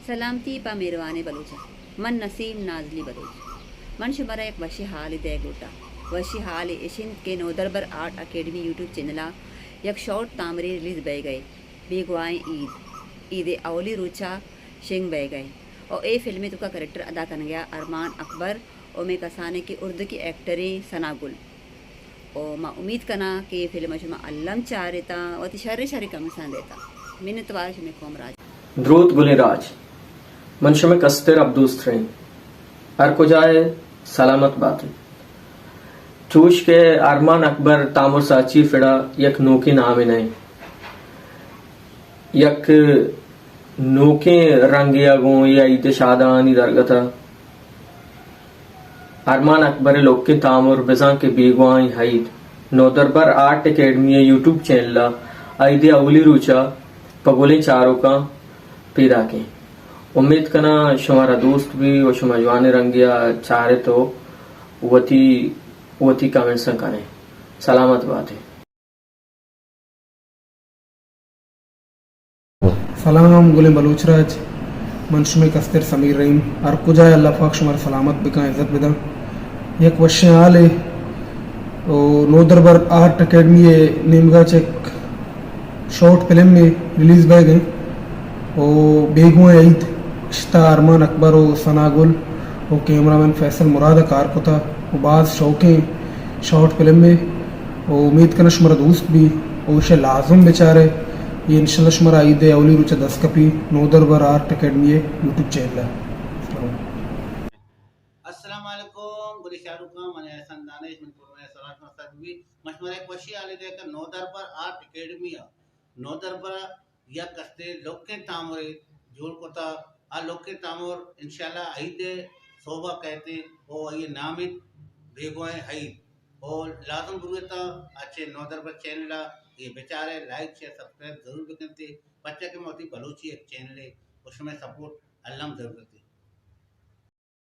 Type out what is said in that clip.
सलामती पा मेरवाने बलूचा मन नसीम नाजली बलूच मन शुमारा एक वशी हाल देगोटा वशी हाल इशिन के नोदरबर आर्ट अकेडमी यूट्यूब चैनला एक शॉर्ट तामरे रिलीज बह गए बेगवाएँ ईद अवली रुचा शिंग बह गए और ए फिल्म में तुका करेक्टर अदा कर गया अरमान अकबर और मैं कसाने की उर्दू की एक्टरें सनागुल और मैं उम्मीद करना कि ये फिल्म शुमा अल्लम चाह रहता और शर्रे शर्रे कमसान देता मिन्नत वार शुमे कौम राज द्रूत गुलिराज मनशुमे कस्तर अब्दुस्त्रीन अरकुजाए सलामत बात चूश के अरमान अकबर तामुर साची फिड़ा यक नोकी नाम नहीं यक नोके रंगिया गो या ईद शादानी दरगता अरमान अकबर लोके तामुर बिजा के बेगवाई हाइद Nandurbar art academy YouTube channel आइदे अवली रुचा पगोले चारों का पैदा के उम्मीद करना शुमारा दोस्त भी और शुमा जवान रंगिया चाहे तो वती कमेंट्स करें सलामत बात है। सलाम गुले बलूचराज मनशुमे कस्तर समीर रहीम अरकुजा अल्लाह पाक शुमार सलामत बिका इज्जत बिदा एक वश्य आले और नोदरबर आर्ट अकेडमी नेमगा चेक शॉर्ट फिल्म में रिलीज बह गए और बेगुआ ईद इश्ता अरमान अकबर और सनागुल और कैमरामैन फैसल मुराद कार को था और बाज़ शौकें शॉर्ट फिल्म में और उम्मीद करना शुमारा दोस्त भी और इसे लाजम बेचारे ये इंशाल्लाह शुमारा ईद अवली रुचा 10 कपी नोदरबर आर्ट अकेडमी यूट्यूब चैनल है। अस्सलाम वालेकुम गुली शाहरुख मने हसन दानिश मन पुरने सलात मस्तद भी मशवरे कोशी आले देकर नोदरबर आर्ट अकेडमी नोदरबर या कस्ते लोके तामरे जोड़ कोता आ लोके तामर इंशाल्लाह ईद सोबा कहते ओ ये नामित बेगोए हई और लाजम गुरुता अच्छे नोदरबर चैनल ये बेचारे लाइक शेयर सब्सक्राइब जरूर करते बच्चे के मोती बलूची एक चैनल है उसमें सपोर्ट अल्लाह जरूर करते